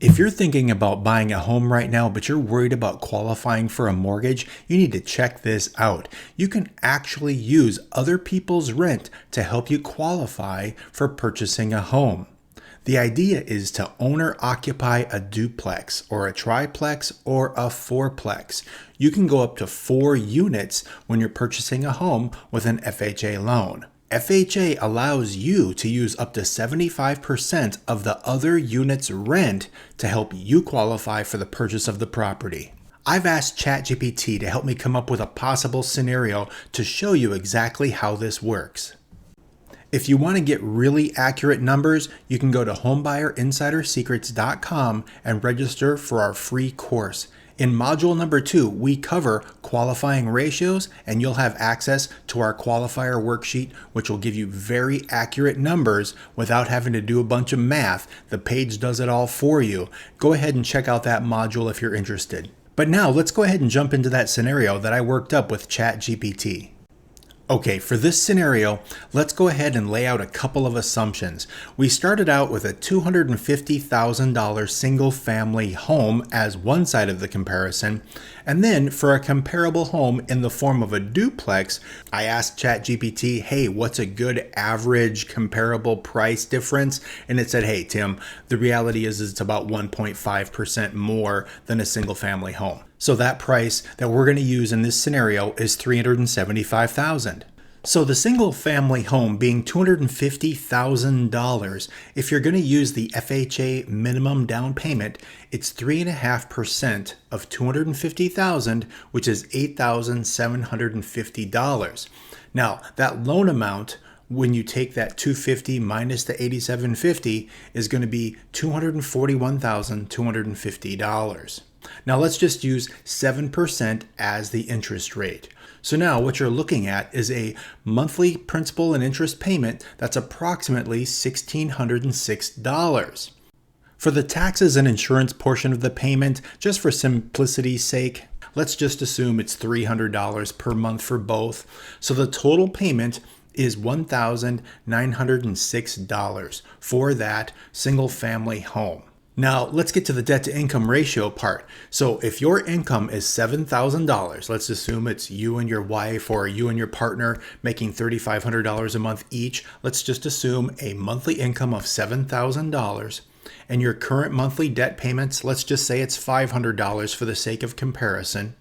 If you're thinking about buying a home right now, but you're worried about qualifying for a mortgage, you need to check this out. You can actually use other people's rent to help you qualify for purchasing a home. The idea is to own or occupy a duplex or a triplex or a fourplex. You can go up to 4 units when you're purchasing a home with an FHA loan. FHA allows you to use up to 75% of the other unit's rent to help you qualify for the purchase of the property. I've asked ChatGPT to help me come up with a possible scenario to show you exactly how this works. If you want to get really accurate numbers, you can go to homebuyerinsidersecrets.com and register for our free course. In module number 2, we cover qualifying ratios, and you'll have access to our qualifier worksheet, which will give you very accurate numbers without having to do a bunch of math. The page does it all for you. Go ahead and check out that module if you're interested. But now let's go ahead and jump into that scenario that I worked up with ChatGPT. Okay, for this scenario, let's go ahead and lay out a couple of assumptions. We started out with a $250,000 single-family home as one side of the comparison, and then for a comparable home in the form of a duplex, I asked ChatGPT, hey, what's a good average comparable price difference? And it said, hey, Tim, the reality is it's about 1.5% more than a single-family home. So that price that we're going to use in this scenario is $375,000. So the single family home being $250,000, if you're going to use the FHA minimum down payment, it's 3.5% of $250,000, which is $8,750. Now, that loan amount, when you take that $250 minus the $8,750, is going to be $241,250. Now let's just use 7% as the interest rate. So now what you're looking at is a monthly principal and interest payment that's approximately $1,606. For the taxes and insurance portion of the payment, just for simplicity's sake, let's just assume it's $300 per month for both. So the total payment is $1,906 for that single family home. Now, let's get to the debt to income ratio part. So if your income is $7,000, let's assume it's you and your wife or you and your partner making $3,500 a month each. Let's just assume a monthly income of $7,000 and your current monthly debt payments, let's just say it's $500 for the sake of comparison.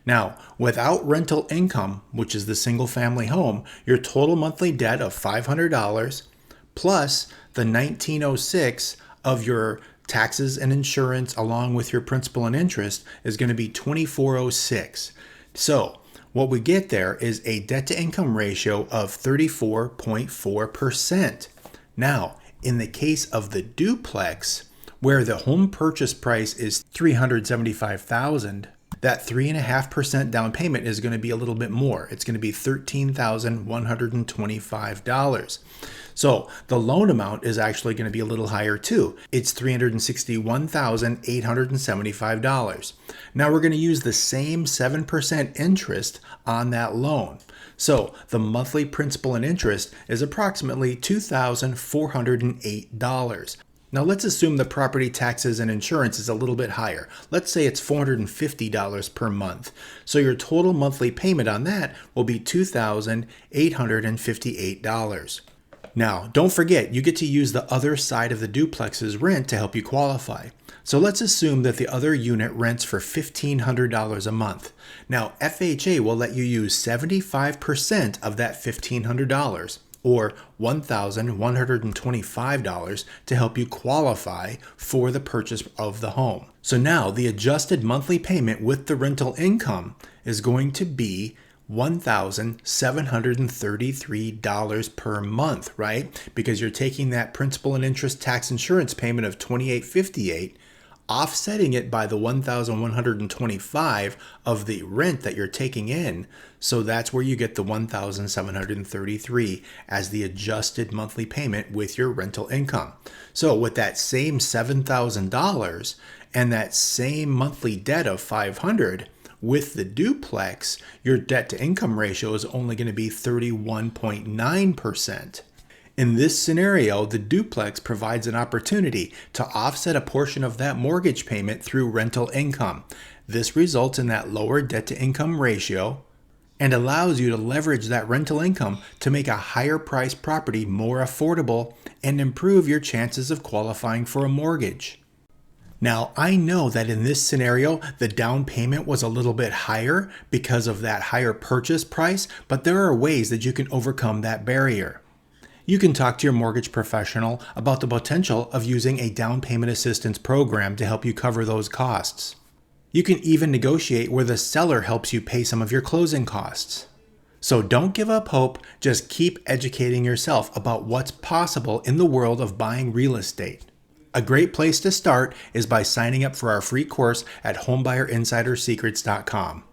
Now, without rental income, which is the single family home, your total monthly debt of $500 plus the $1,906 of your taxes and insurance along with your principal and interest is going to be $2,406. So what we get there is a debt to income ratio of 34.4%. Now, in the case of the duplex, where the home purchase price is $375,000, that 3.5% down payment is going to be a little bit more. It's going to be $13,125. So the loan amount is actually going to be a little higher too. It's $361,875. Now we're going to use the same 7% interest on that loan. So the monthly principal and interest is approximately $2,408. Now let's assume the property taxes and insurance is a little bit higher. Let's say it's $450 per month. So your total monthly payment on that will be $2,858. Now, don't forget, you get to use the other side of the duplex's rent to help you qualify. So let's assume that the other unit rents for $1,500 a month. Now, FHA will let you use 75% of that $1,500, or $1,125, to help you qualify for the purchase of the home. So now the adjusted monthly payment with the rental income is going to be $1,733 per month, right? Because you're taking that principal and interest tax insurance payment of $2,858, offsetting it by the $1,125 of the rent that you're taking in. So that's where you get the $1,733 as the adjusted monthly payment with your rental income. So with that same $7,000 and that same monthly debt of $500, with the duplex, your debt to income ratio is only going to be 31.9%. In this scenario, the duplex provides an opportunity to offset a portion of that mortgage payment through rental income. This results in that lower debt-to-income ratio and allows you to leverage that rental income to make a higher priced property more affordable and improve your chances of qualifying for a mortgage. Now, I know that in this scenario, the down payment was a little bit higher because of that higher purchase price, but there are ways that you can overcome that barrier. You can talk to your mortgage professional about the potential of using a down payment assistance program to help you cover those costs. You can even negotiate where the seller helps you pay some of your closing costs. So don't give up hope, just keep educating yourself about what's possible in the world of buying real estate. A great place to start is by signing up for our free course at homebuyerinsidersecrets.com.